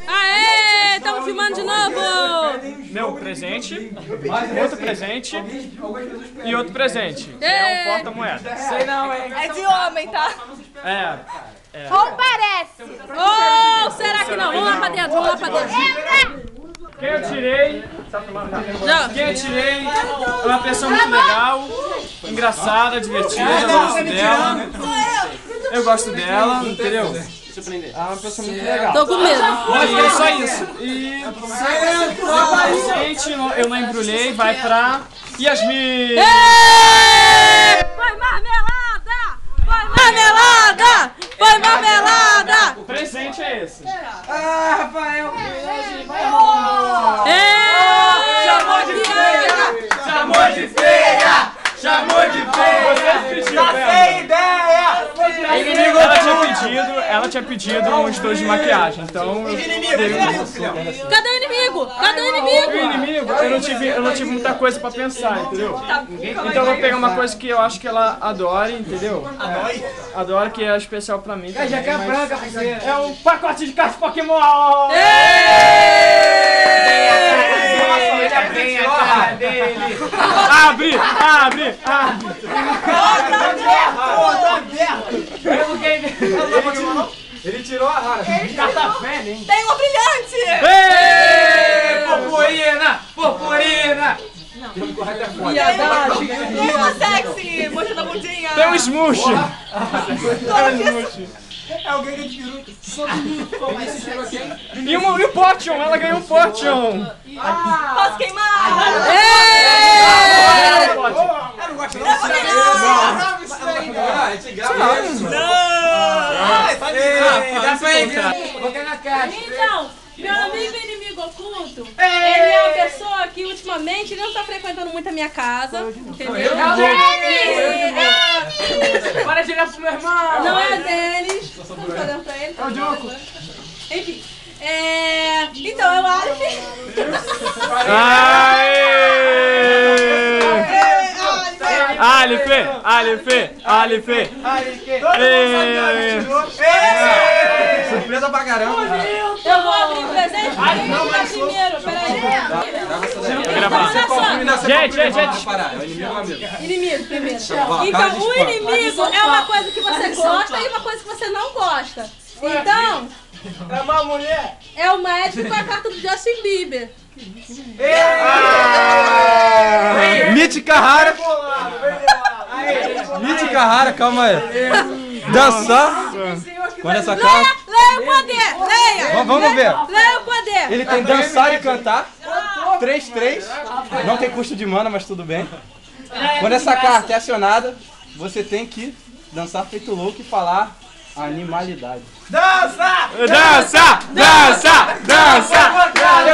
Aê, estamos filmando de novo! Meu presente, outro presente e outro presente. É um porta-moeda. Sei não, hein? É de homem, tá? É. Ou parece? Ou será que não? Vamos lá pra dentro, vamos lá pra dentro. Quem eu tirei? Já. Quem eu tirei é uma pessoa muito legal, engraçada, divertida, eu gosto dela. Eu gosto dela, entendeu? É uma pessoa muito legal. Tô com medo. E é só isso. E o presente eu não embrulhei, vai pra Yasmin. Foi marmelada! Foi marmelada! Foi marmelada! O presente é esse. Ah, Rafael! Chamou de feia! Chamou de feia! Chamou de feia! Vocês pediram, Sem ideia! ela tinha pedido um estojo de maquiagem, então Cadê o inimigo? Cadê o inimigo? o inimigo, eu não tive muita coisa pra pensar, entendeu? Então eu vou pegar uma coisa que eu acho que ela adora, entendeu? Adora, que é especial pra mim também, Jaca mas branca, parceiro! é um pacote de cartas Pokémon! Abre! Ele tirou a rara. Carta fé, hein? Tem uma brilhante! Purpurina! Tem uma sexy, mostrando a bundinha! Tem um Smush! É alguém que tirou. E o Potion! Ela ganhou um Potion! Posso queimar? Eu não gosto não. Dá pra entrar. Coloquei na caixa. Então, meu amigo inimigo oculto, ele é uma pessoa que ultimamente ele não tá frequentando muito a minha casa, entendeu? Para de olhar pro meu irmão. Não é Denis. Não tô olhando pra ele. É o Diogo. Enfim. Então, eu acho que... Alife! Surpresa pra caramba. Eu vou abrir o presente. Quem vai primeiro? Peraí. Gente! É o inimigo ou amigo? Inimigo primeiro. Ó, Então, cara de o espanto. inimigo é uma coisa que você gosta e uma coisa que você não gosta. Então, É uma mulher. é o médico com a carta do Justin Bieber. Mítica rara. Mítica rara, calma aí. Dançar. Olha essa cara. Leia o poder! Leia! Vamos ver. Leia o poder! Ele tem dançar e cantar. 3-3. Não tem custo de mana, mas tudo bem. Quando essa carta é acionada, você tem que dançar feito louco e falar animalidade. Dança! Eu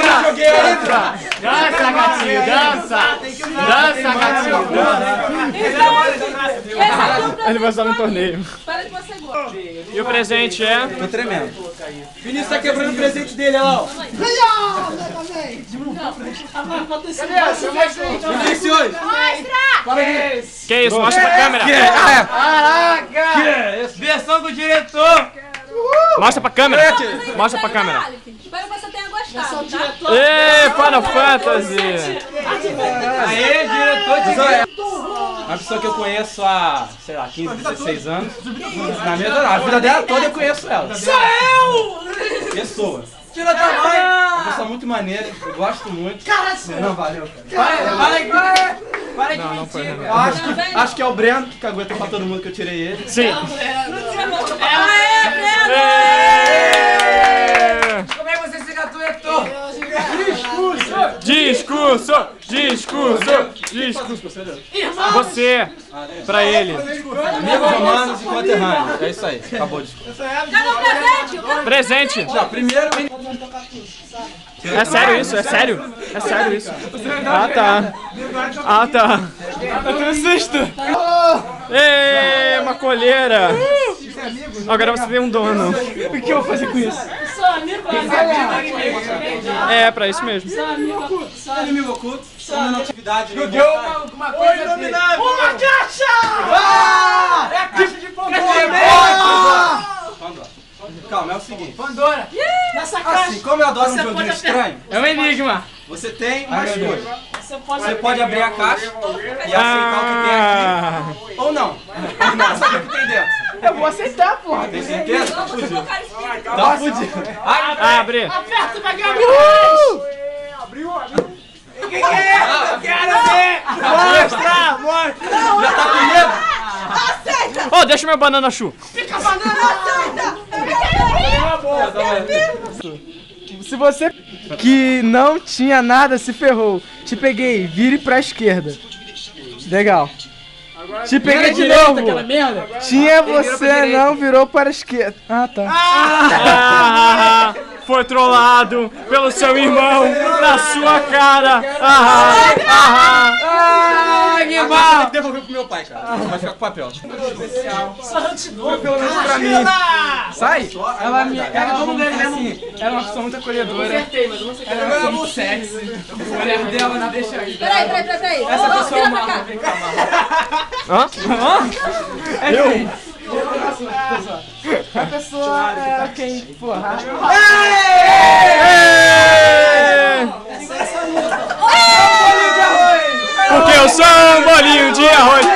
não joguei ainda. Dança, gatinho! Ele vai usar no torneio. Para de você gosta. E o presente é... Tô tremendo. Vinícius tá quebrando o presente dele, olha lá. Vinícius! Que isso? Mostra pra câmera! Versão com o diretor! Mostra pra câmera! Mostra pra câmera! Espero que você tenha gostado, tá? Ê, Final Fantasy! Aê, diretor! Uma pessoa que eu conheço há, sei lá, 15, 16 anos. Na a vida dela toda eu conheço ela. Sou eu! Pessoa. Tira tamanho! Uma pessoa muito maneira, eu gosto muito. Não, valeu, cara. Para de mentir, foi, cara. Acho que é o Breno que cagueta pra todo mundo que eu tirei ele. Sim! Aê, Breno! Como é que você se gatuetou? Discurso! Você, pra ele. Amigos romanos e conterrâneos. É isso aí, acabou o discurso. Cadê o presente? Eu quero Presente! Já, primeiro... É sério isso? É sério? É sério isso? Ah, tá. Eu tenho susto. Ê, uma colheira. Agora você tem um dono. O que eu vou fazer com isso? É, pra isso mesmo. Inimigo oculto. Uma atividade. Meu Deus, uma coisa inominável. Uma caixa! É a caixa de Pandora! Calma, é o seguinte. Pandora! Assim, como eu adoro um joguinho estranho, É um enigma. você tem uma escolha. Você pode abrir a caixa e aceitar o que tem aqui. Ou não. Ou não saber o que tem dentro. Eu vou aceitar, porra. Tem certeza? Tá fudido. Tá fudido. Abre. Aperta pra ganhar Quem que é? Eu quero ver. Mostra. Já tá com medo? Ô, deixa meu banana chu. Se você que não tinha nada se ferrou, te peguei, vire pra esquerda. Legal. Te peguei de novo. Tinha você não virou para a esquerda. Ah, tá. Foi trollado pelo seu irmão na sua cara. Que mal! Tem que devolver pro meu pai, cara. Vai ficar com papel. Especial. Foi pelo menos pra mim. Sai! Ela vamos ver assim. Ela é uma pessoa muito acolhedora. Ela é muito sexy. O olhar dela não deixa aí. Peraí. Essa pessoa é vira uma. pra cá. Vem cá, Hã? A pessoa é quem, porra. Porque eu sou um bolinho de arroz,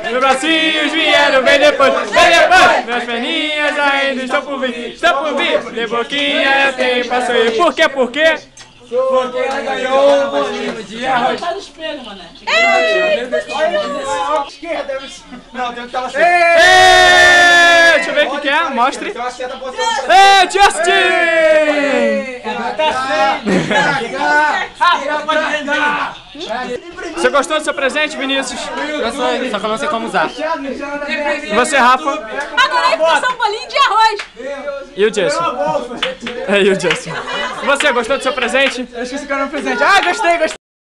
Meus bracinhos vieram bem depois, Minhas perninhas ainda estão por vir, De boquinha eu tenho pra sorrir. Por quê? Porque ela ganhou um bolinho de arroz. Tá no espelho, mané. Esquerda. Não, tem que tava assim. Deixa eu ver o que é, mostre. Então acerta a posição. Justin! Você gostou do seu presente, Vinícius? Gostei, só que eu não sei como usar. E você, Rafa? Adorei porque sou um bolinho de arroz. E o Jason? E o Jason? E você, gostou do seu presente? Eu esqueci que era um presente. Ah, gostei.